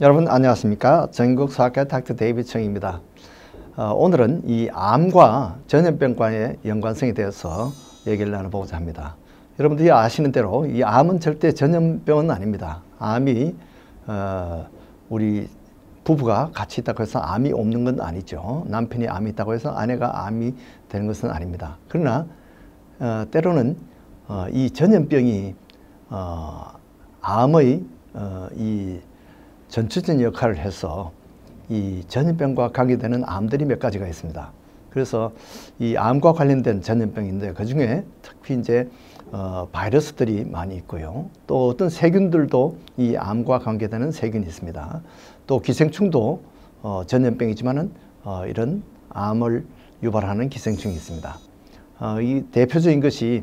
여러분 안녕하십니까? 전국 소아과 닥터 데이비드 청입니다. 오늘은 이 암과 전염병과의 연관성에 대해서 얘기를 나눠보고자 합니다. 여러분들이 아시는 대로 이 암은 절대 전염병은 아닙니다. 암이 우리 부부가 같이 있다고 해서 암이 없는 건 아니죠. 남편이 암이 있다고 해서 아내가 암이 되는 것은 아닙니다. 그러나 때로는 이 전염병이 암의 이 전투적 역할을 해서 이 전염병과 관계되는 암들이 몇 가지가 있습니다. 그래서 이 암과 관련된 전염병인데 그 중에 특히 이제 바이러스들이 많이 있고요. 또 어떤 세균들도 이 암과 관계되는 세균이 있습니다. 또 기생충도 전염병이지만은 이런 암을 유발하는 기생충이 있습니다. 이 대표적인 것이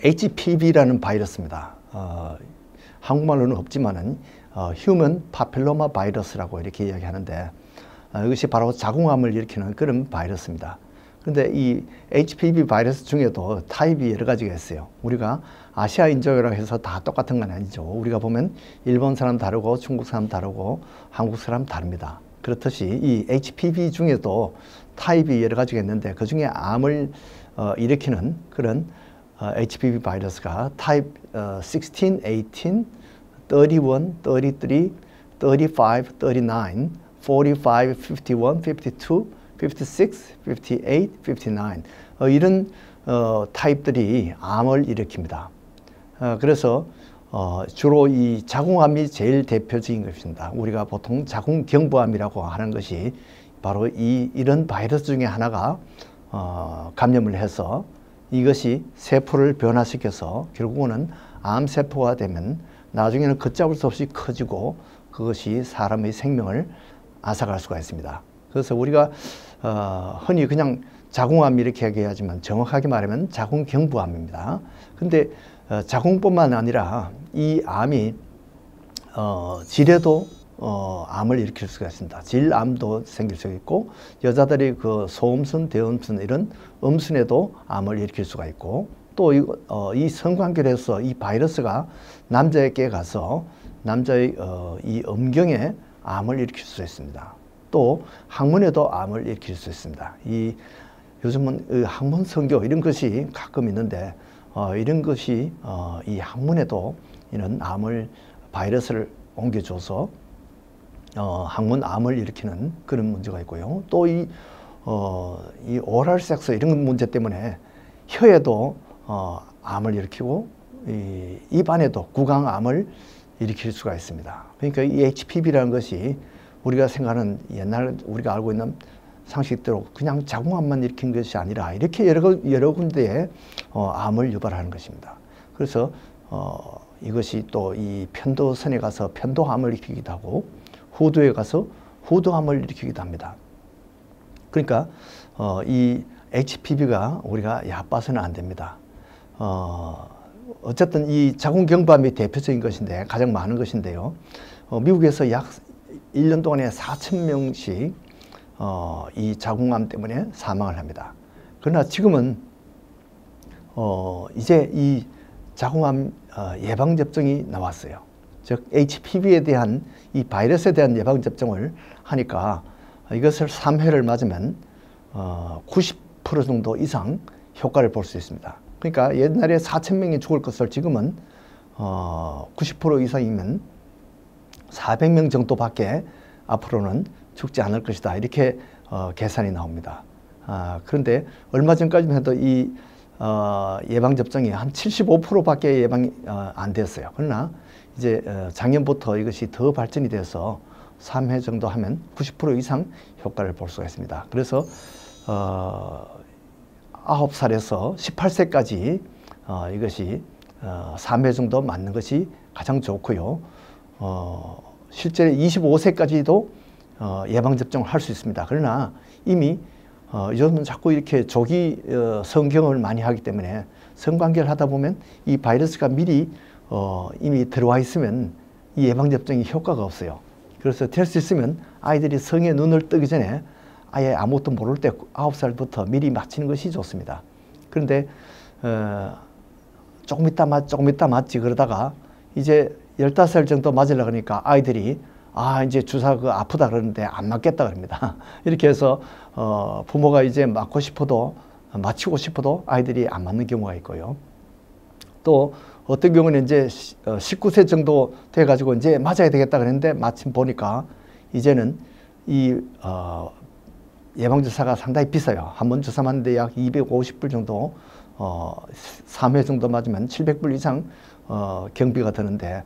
HPV라는 바이러스입니다. 한국말로는 없지만은 휴먼 파필로마 바이러스라고 이렇게 이야기하는데 이것이 바로 자궁암을 일으키는 그런 바이러스입니다. 그런데 이 HPV 바이러스 중에도 타입이 여러 가지가 있어요. 우리가 아시아인종이라고 해서 다 똑같은 건 아니죠. 우리가 보면 일본 사람 다르고 중국 사람 다르고 한국 사람 다릅니다. 그렇듯이 이 HPV 중에도 타입이 여러 가지가 있는데 그 중에 암을 일으키는 그런 HPV 바이러스가 타입 16, 18, 31, 33, 35, 39, 45, 51, 52, 56, 58, 59 이런 타입들이 암을 일으킵니다. 그래서 주로 이 자궁암이 제일 대표적인 것입니다. 우리가 보통 자궁경부암이라고 하는 것이 바로 이런 바이러스 중에 하나가 감염을 해서 이것이 세포를 변화시켜서 결국은 암세포가 되면 나중에는 걷잡을 수 없이 커지고 그것이 사람의 생명을 앗아갈 수가 있습니다. 그래서 우리가 흔히 그냥 자궁암 이렇게 얘기하지만 정확하게 말하면 자궁경부암입니다. 근데 자궁뿐만 아니라 이 암이 질에도 암을 일으킬 수가 있습니다. 질암도 생길 수 있고 여자들이 그 소음순, 대음순 이런 음순에도 암을 일으킬 수가 있고 또 이 성관계에서 이 바이러스가 남자에게 가서 남자의 이 음경에 암을 일으킬 수 있습니다. 또 항문에도 암을 일으킬 수 있습니다. 요즘은 항문 성교 이런 것이 가끔 있는데 이런 것이 이 항문에도 이런 바이러스를 옮겨줘서 항문 암을 일으키는 그런 문제가 있고요. 또 이 오랄 섹스 이런 문제 때문에 혀에도 암을 일으키고 입안에도 구강암을 일으킬 수가 있습니다. 그러니까 이 HPV라는 것이 우리가 생각하는 옛날 우리가 알고 있는 상식대로 그냥 자궁암만 일으킨 것이 아니라 이렇게 여러 군데에 암을 유발하는 것입니다. 그래서 이것이 또 이 편도선에 가서 편도암을 일으키기도 하고 후두에 가서 후두암을 일으키기도 합니다. 그러니까 이 HPV가 우리가 얕봐서는 안 됩니다. 어쨌든 이 자궁경부암이 대표적인 것인데 가장 많은 것인데요. 미국에서 약 1년 동안에 4,000명씩 이 자궁암 때문에 사망을 합니다. 그러나 지금은 이제 이 자궁암 예방접종이 나왔어요. 즉 HPV에 대한 이 바이러스에 대한 예방접종을 하니까 이것을 3회를 맞으면 90% 정도 이상 효과를 볼 수 있습니다. 그러니까 옛날에 4,000명이 죽을 것을 지금은 90% 이상이면 400명 정도밖에 앞으로는 죽지 않을 것이다. 이렇게 계산이 나옵니다. 그런데 얼마 전까지만 해도 이 예방접종이 한 75%밖에 예방이 안 됐어요. 그러나 이제 작년부터 이것이 더 발전이 돼서 3회 정도 하면 90% 이상 효과를 볼 수가 있습니다. 그래서 9살에서 18세까지 이것이 3회 정도 맞는 것이 가장 좋고요. 실제 25세까지도 예방접종을 할 수 있습니다. 그러나 이미 요즘은 자꾸 이렇게 조기 성경을 많이 하기 때문에 성관계를 하다 보면 이 바이러스가 미리 이미 들어와 있으면 이 예방접종이 효과가 없어요. 그래서 될 수 있으면 아이들이 성에 눈을 뜨기 전에 아예 아무것도 모를 때 9살부터 미리 맞히는 것이 좋습니다. 그런데 조금 있다 맞지 그러다가 이제 15살 정도 맞으려고 하니까 아이들이 이제 주사 그 아프다 그러는데 안 맞겠다 그럽니다. 이렇게 해서 부모가 이제 맞고 싶어도 맞히고 싶어도 아이들이 안 맞는 경우가 있고요. 또 어떤 경우는 이제 19세 정도 돼가지고 이제 맞아야 되겠다 그랬는데 마침 보니까 이제는 이 예방주사가 상당히 비싸요. 한 번 주사 맞는데 약 250불 정도, 3회 정도 맞으면 700불 이상 경비가 드는데,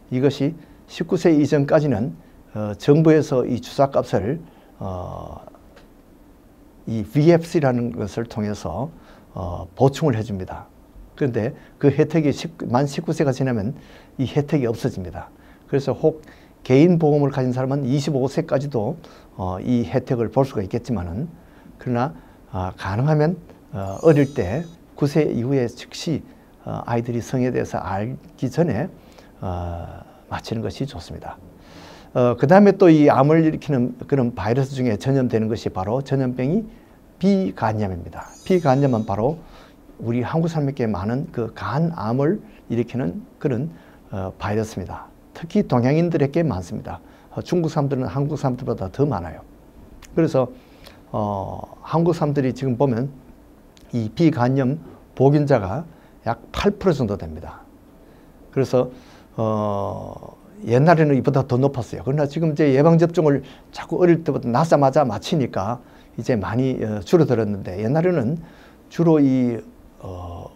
이것이 19세 이전까지는 정부에서 이 주사값을 이 VFC라는 것을 통해서 보충을 해줍니다. 그런데 그 혜택이 만 19세가 지나면 이 혜택이 없어집니다. 그래서 혹 개인 보험을 가진 사람은 25세까지도 이 혜택을 볼 수가 있겠지만은, 그러나 가능하면 어릴 때 9세 이후에 즉시 아이들이 성에 대해서 알기 전에 맞히는 것이 좋습니다. 그 다음에 또 이 암을 일으키는 그런 바이러스 중에 전염되는 것이 바로 전염병이 비간염입니다. 비간염은 바로 우리 한국 사람에게 많은 그 간암을 일으키는 그런 바이러스입니다. 특히 동양인들에게 많습니다. 중국 사람들은 한국 사람들보다 더 많아요. 그래서 한국 사람들이 지금 보면 이 비간염 보균자가 약 8% 정도 됩니다. 그래서 옛날에는 이보다 더 높았어요. 그러나 지금 이제 예방접종을 자꾸 어릴 때부터 낳자마자 맞히니까 이제 많이 줄어들었는데, 옛날에는 주로 이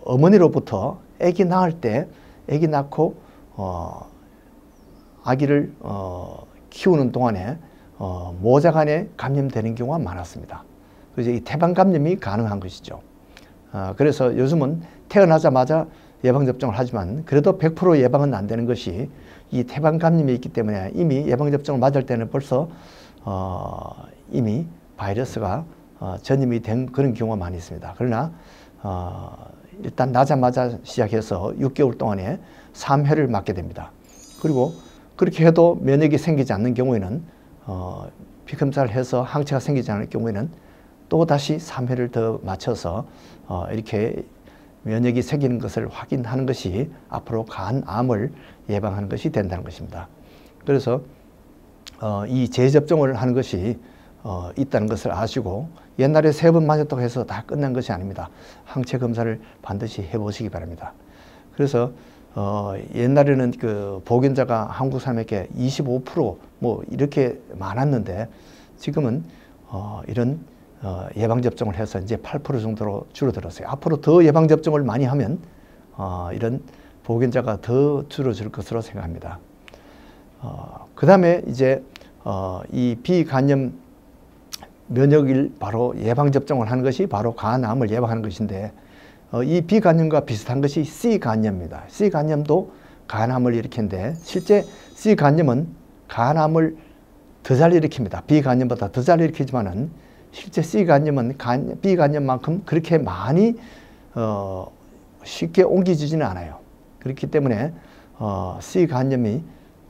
어머니로부터 아기 낳을 때, 아기 낳고 아기를 키우는 동안에 모자간에 감염되는 경우가 많았습니다. 그래서 이 태반 감염이 가능한 것이죠. 그래서 요즘은 태어나자마자 예방접종을 하지만 그래도 100% 예방은 안 되는 것이 이 태반 감염이 있기 때문에 이미 예방접종을 맞을 때는 벌써 이미 바이러스가 전염이 된 그런 경우가 많이 있습니다. 그러나 일단 나자마자 시작해서 6개월 동안에 3회를 맞게 됩니다. 그리고 그렇게 해도 면역이 생기지 않는 경우에는 피검사를 해서 항체가 생기지 않을 경우에는 또 다시 3회를 더 맞춰서 이렇게 면역이 생기는 것을 확인하는 것이 앞으로 간암을 예방하는 것이 된다는 것입니다. 그래서 이 재접종을 하는 것이 있다는 것을 아시고, 옛날에 3번 맞았다고 해서 다 끝난 것이 아닙니다. 항체 검사를 반드시 해보시기 바랍니다. 그래서 옛날에는 그 보균자가 한국 사람에게 25% 뭐 이렇게 많았는데, 지금은 이런 예방접종을 해서 이제 8% 정도로 줄어들었어요. 앞으로 더 예방접종을 많이 하면 이런 보균자가 더 줄어들 것으로 생각합니다. 그 다음에 이제 이 비간염 면역을 바로 예방접종을 하는 것이 바로 간암을 예방하는 것인데, 이 비간염과 비슷한 것이 C간염입니다. C간염도 간암을 일으키는데, 실제 C간염은 간암을 더 잘 일으킵니다. 비간염보다 더 잘 일으키지만은 실제 C간염은 비간염만큼 그렇게 많이 쉽게 옮겨지지는 않아요. 그렇기 때문에 C간염이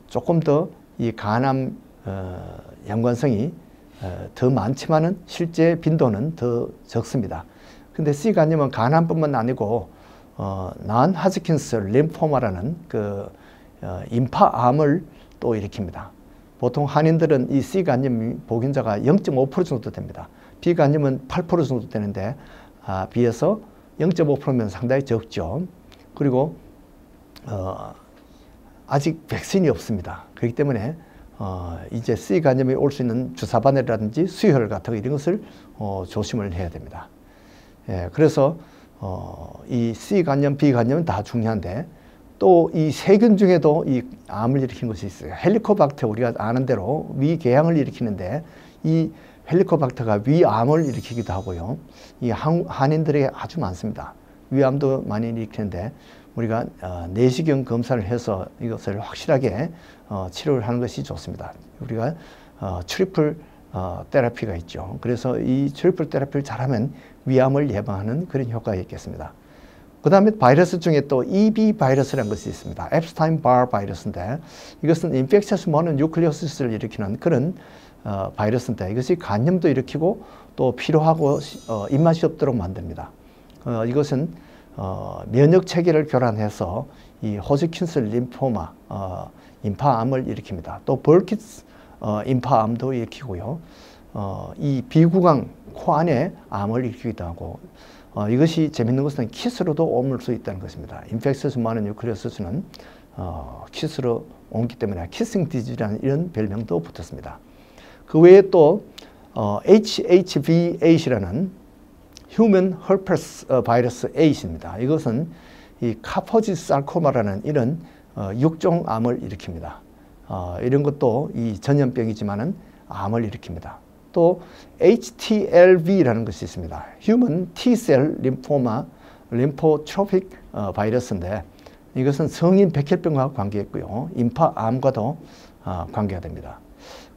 조금 더 이 간암 연관성이 더 많지만은 실제 빈도는 더 적습니다. 근데 C간염은 간암뿐만 아니고 non-Hodgkin's 림포마라는 그 임파암을 또 일으킵니다. 보통 한인들은 이 C간염 보균자가 0.5% 정도 됩니다. B간염은 8% 정도 되는데 비해서 0.5%면 상당히 적죠. 그리고 아직 백신이 없습니다. 그렇기 때문에 이제 C간염이 올 수 있는 주사 바늘이라든지 수혈 같은 거 이런 것을 조심을 해야 됩니다. 예, 그래서 이 C간염, B간염은 다 중요한데, 또 이 세균 중에도 이 암을 일으키는 것이 있어요. 헬리코박터, 우리가 아는 대로 위궤양을 일으키는데, 이 헬리코박터가 위암을 일으키기도 하고요. 이 한인들에게 아주 많습니다. 위암도 많이 일으키는데, 우리가 내시경 검사를 해서 이것을 확실하게 치료를 하는 것이 좋습니다. 우리가 트리플 테라피가 있죠. 그래서 이 트리플 테라피를 잘하면 위암을 예방하는 그런 효과가 있겠습니다. 그 다음에 바이러스 중에 또 EB 바이러스라는 것이 있습니다. 앱스타인 바 바이러스인데, 이것은 인펙셔스 모노뉴클레오시스를 일으키는 그런 바이러스인데, 이것이 간염도 일으키고 또 피로하고 입맛이 없도록 만듭니다. 이것은 면역 체계를 교란해서 이 호지킨스 림포마, 임파암을 일으킵니다. 또 임파암도 일으키고요. 이 비구강 코 안에 암을 일으키기도 하고, 이것이 재밌는 것은 키스로도 옮을 수 있다는 것입니다. 인펙셔스 모노뉴클레오시스는 키스로 옮기 때문에 키싱 디지라는 이런 별명도 붙었습니다. 그 외에 또 HHV8이라는 Human Herpes Virus 8입니다. 이것은 이 카포지 sarcoma라는 이런 육종암을 일으킵니다. 이런 것도 이 전염병이지만은 암을 일으킵니다. 또 HTLV라는 것이 있습니다. Human T-cell Lymphoma Lymphotropic 바이러스인데 이것은 성인 백혈병과 관계있고요. 임파암과도 관계가 됩니다.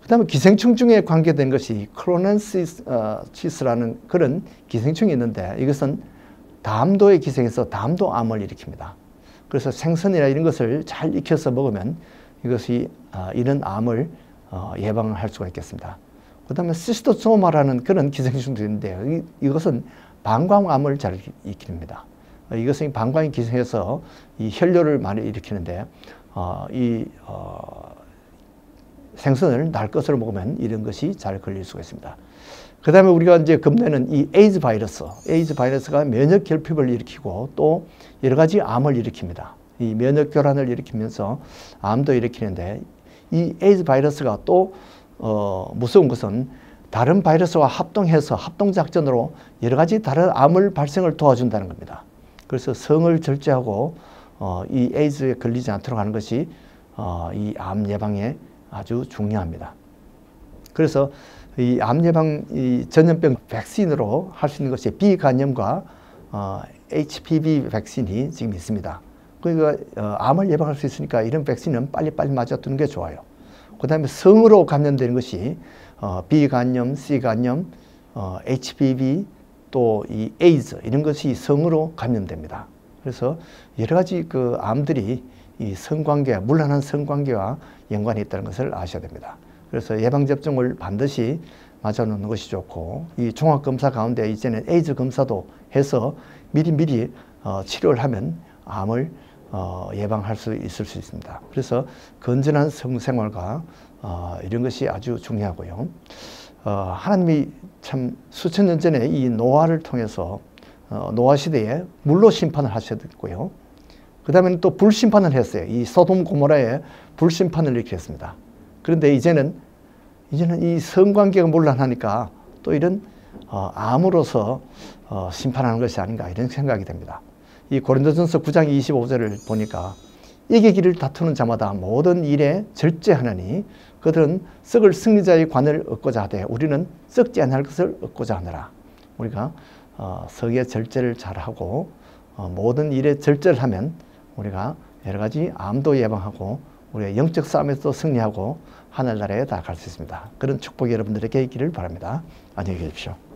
그 다음에 기생충 중에 관계된 것이 크로넨시스라는 그런 기생충이 있는데 이것은 담도에 기생해서 담도암을 일으킵니다. 그래서 생선이나 이런 것을 잘 익혀서 먹으면 이것이 이런 암을 예방할 수가 있겠습니다. 그 다음에 시스토소마라는 그런 기생충도 있는데요. 이것은 방광암을 잘 일으킵니다. 이것은 방광이 기생해서 이 혈뇨를 많이 일으키는데 생선을 날 것으로 먹으면 이런 것이 잘 걸릴 수가 있습니다. 그 다음에 우리가 이제 겁내는 이 에이즈 바이러스가 면역 결핍을 일으키고 또 여러 가지 암을 일으킵니다. 이 면역 교란을 일으키면서 암도 일으키는데 이 에이즈 바이러스가 또 무서운 것은 다른 바이러스와 합동해서 합동작전으로 여러 가지 다른 암을 발생을 도와준다는 겁니다. 그래서 성을 절제하고 이 에이즈에 걸리지 않도록 하는 것이 이 암 예방에 아주 중요합니다. 그래서 이 암 예방, 이 전염병 백신으로 할 수 있는 것이 비간염과 HPV 백신이 지금 있습니다. 그러니까 암을 예방할 수 있으니까 이런 백신은 빨리빨리 맞아두는 게 좋아요. 그 다음에 성으로 감염되는 것이 비간염, C간염, HPV, 또 이 에이즈 이런 것이 성으로 감염됩니다. 그래서 여러 가지 그 암들이 이 성관계, 문란한 성관계와 연관이 있다는 것을 아셔야 됩니다. 그래서 예방접종을 반드시 맞아놓는 것이 좋고 이 종합검사 가운데 이제는 에이즈 검사도 해서 미리 치료를 하면 암을 예방할 수 있을 수 있습니다. 그래서 건전한 성생활과 이런 것이 아주 중요하고요. 하나님이 참 수천 년 전에 이 노아를 통해서 노아 시대에 물로 심판을 하셨고요. 그 다음에는 또 불심판을 했어요. 이 소돔 고모라에 불심판을 일으켰습니다. 그런데 이제는 이 성관계가 문란하니까 또 이런 암으로서 심판하는 것이 아닌가 이런 생각이 됩니다. 이 고린도전서 9장 25절을 보니까 이기기를 다투는 자마다 모든 일에 절제하느니 그들은 썩을 승리자의 관을 얻고자 하되 우리는 썩지 않을 것을 얻고자 하느라. 우리가 성의 절제를 잘하고 모든 일에 절제를 하면 우리가 여러 가지 암도 예방하고 우리의 영적 싸움에서 승리하고 하늘나라에 다 갈 수 있습니다. 그런 축복이 여러분들에게 있기를 바랍니다. 안녕히 계십시오.